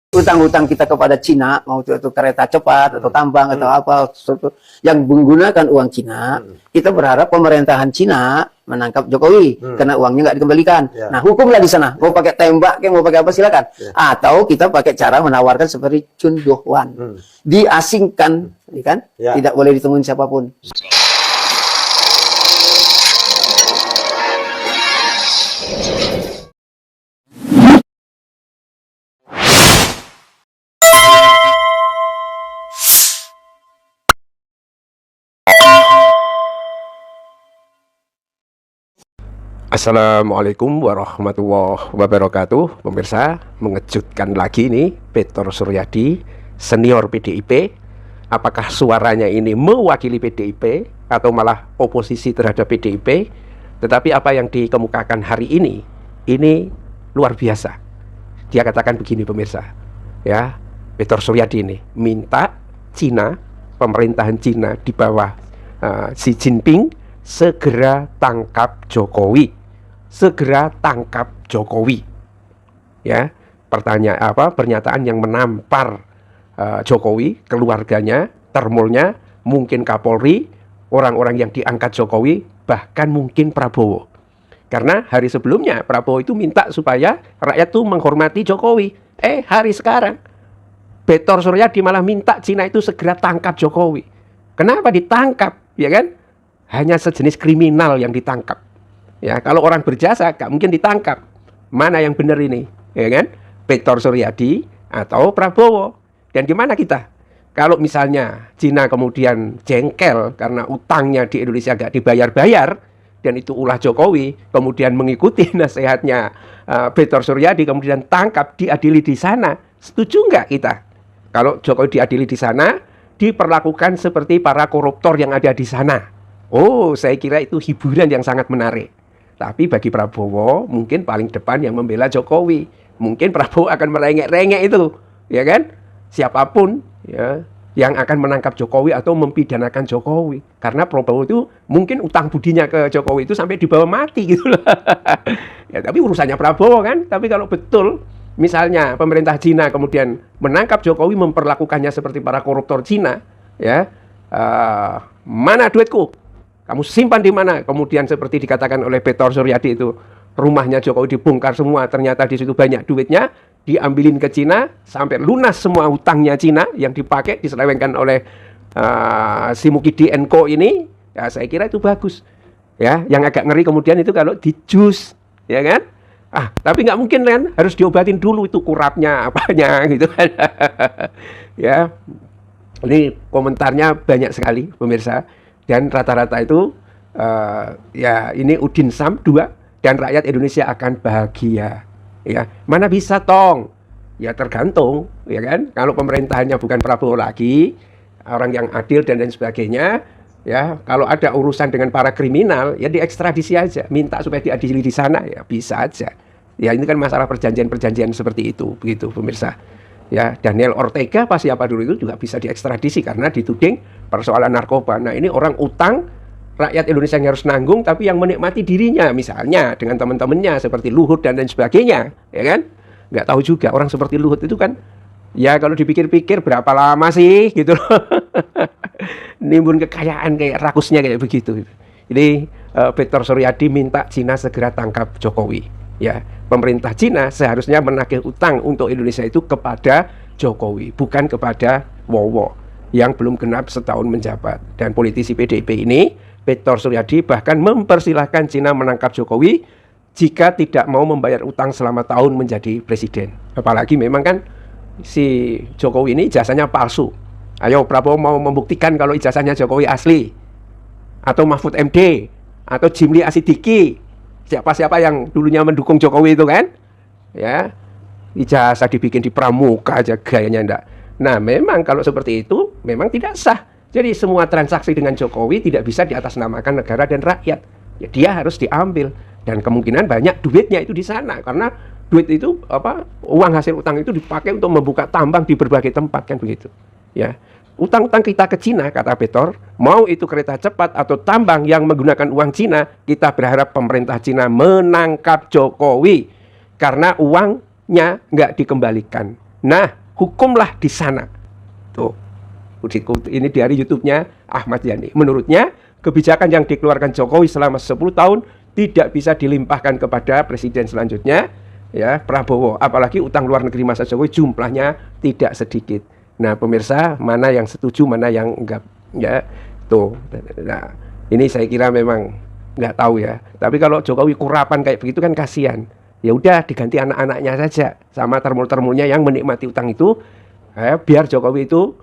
utang-utang kita kepada Cina, mau itu kereta cepat atau tambang atau apa yang menggunakan uang Cina, kita berharap pemerintahan Cina menangkap Jokowi karena uangnya nggak dikembalikan. Nah, hukumlah di sana. Mau pakai tembak, mau pakai apa silakan. Atau kita pakai cara menawarkan seperti Chun Do-hwan, diasingkan, kan? Tidak boleh ditemuin siapapun. Assalamualaikum warahmatullahi wabarakatuh. Pemirsa, mengejutkan lagi nih, Petor Suryadi, senior PDIP. Apakah suaranya ini mewakili PDIP atau malah oposisi terhadap PDIP? Tetapi apa yang dikemukakan hari ini luar biasa. Dia katakan begini, pemirsa, ya, Petor Suryadi ini minta Cina, pemerintahan Cina di bawah Xi Jinping segera tangkap Jokowi. Segera tangkap Jokowi. Ya, pernyataan yang menampar Jokowi, keluarganya, termulnya, mungkin Kapolri, orang-orang yang diangkat Jokowi, bahkan mungkin Prabowo. Karena hari sebelumnya Prabowo itu minta supaya rakyat tuh menghormati Jokowi. Hari sekarang Petor Suryadi malah minta Cina itu segera tangkap Jokowi. Kenapa ditangkap? Ya kan? Hanya sejenis kriminal yang ditangkap. Ya, kalau orang berjasa gak mungkin ditangkap. Mana yang benar ini? Ya kan? Petor Suryadi atau Prabowo. Dan gimana kita? Kalau misalnya Cina kemudian jengkel karena utangnya di Indonesia gak dibayar-bayar, dan itu ulah Jokowi, kemudian mengikuti nasihatnya Petor Suryadi, kemudian tangkap, diadili di sana, setuju nggak kita? Kalau Jokowi diadili di sana, diperlakukan seperti para koruptor yang ada di sana. Oh, saya kira itu hiburan yang sangat menarik. Tapi bagi Prabowo mungkin paling depan yang membela Jokowi. Mungkin Prabowo akan merengek-rengek itu, ya kan? Siapapun ya yang akan menangkap Jokowi atau mempidanakan Jokowi. Karena Prabowo itu mungkin utang budinya ke Jokowi itu sampai dibawa mati gitu loh. Ya, tapi urusannya Prabowo kan. Tapi kalau betul misalnya pemerintah Cina kemudian menangkap Jokowi, memperlakukannya seperti para koruptor Cina, ya, mana duitku? Kamu simpan di mana? Kemudian seperti dikatakan oleh Petor Suryadi itu, rumahnya Jokowi dibongkar semua, ternyata di situ banyak duitnya, diambilin ke Cina sampai lunas semua utangnya Cina yang dipakai diselewengkan oleh si Mukidi & Co ini. Ya, saya kira itu bagus. Ya, yang agak ngeri kemudian itu kalau dijus, ya kan? Tapi nggak mungkin kan, harus diobatin dulu itu kurapnya apanya gitu kan. Ya, ini komentarnya banyak sekali, pemirsa. Dan rata-rata itu ya ini Udin Sam 2 dan rakyat Indonesia akan bahagia. Ya, mana bisa tong? Ya tergantung, ya kan? Kalau pemerintahannya bukan Prabowo lagi, orang yang adil dan lain sebagainya, ya, kalau ada urusan dengan para kriminal, ya diekstradisi aja, minta supaya diadili di sana, ya bisa aja. Ya ini kan masalah perjanjian-perjanjian seperti itu, begitu pemirsa. Ya, Daniel Ortega siapa dulu itu juga bisa diekstradisi karena dituding persoalan narkoba. Nah, ini orang utang, rakyat Indonesia yang harus nanggung, tapi yang menikmati dirinya, misalnya dengan teman-temannya seperti Luhut dan lain sebagainya, ya kan? Nggak tahu juga orang seperti Luhut itu kan, ya kalau dipikir-pikir berapa lama sih gitu loh. Nimbun kekayaan kayak rakusnya kayak begitu. Jadi Petor Suryadi minta Cina segera tangkap Jokowi. Ya, pemerintah Cina seharusnya menagih utang untuk Indonesia itu kepada Jokowi, bukan kepada Wowo yang belum genap setahun menjabat. Dan politisi PDIP ini, Petor Suryadi, bahkan mempersilahkan Cina menangkap Jokowi jika tidak mau membayar utang selama tahun menjadi presiden. Apalagi memang kan si Jokowi ini ijazahnya palsu. Ayo Prabowo mau membuktikan kalau ijazahnya Jokowi asli, atau Mahfud MD, atau Jimli Asidiki, siapa-siapa yang dulunya mendukung Jokowi itu kan, ya, ijazah dibikin di pramuka aja gayanya enggak. Nah, memang kalau seperti itu memang tidak sah. Jadi semua transaksi dengan Jokowi tidak bisa diatasnamakan negara dan rakyat. Ya, dia harus diambil dan kemungkinan banyak duitnya itu di sana karena duit itu uang hasil utang itu dipakai untuk membuka tambang di berbagai tempat kan begitu. Ya. Utang-utang kita ke Cina, kata Petor, mau itu kereta cepat atau tambang yang menggunakan uang Cina, kita berharap pemerintah Cina menangkap Jokowi karena uangnya nggak dikembalikan. Nah, hukumlah di sana. Tuh, ini dari YouTube-nya Ahmad Yani. Menurutnya, kebijakan yang dikeluarkan Jokowi selama 10 tahun tidak bisa dilimpahkan kepada presiden selanjutnya, ya, Prabowo. Apalagi utang luar negeri masa Jokowi jumlahnya tidak sedikit. Nah, pemirsa, mana yang setuju, mana yang enggak, ya, tuh. Nah, ini saya kira memang nggak tahu ya. Tapi kalau Jokowi kurapan kayak begitu kan kasihan. Ya udah diganti anak-anaknya saja sama termul-termulnya yang menikmati utang itu, biar Jokowi itu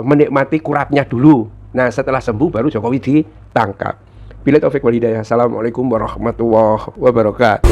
menikmati kurapnya dulu. Nah, setelah sembuh baru Jokowi ditangkap. Billahi taufik wal hidayah. Assalamualaikum warahmatullahi wabarakatuh.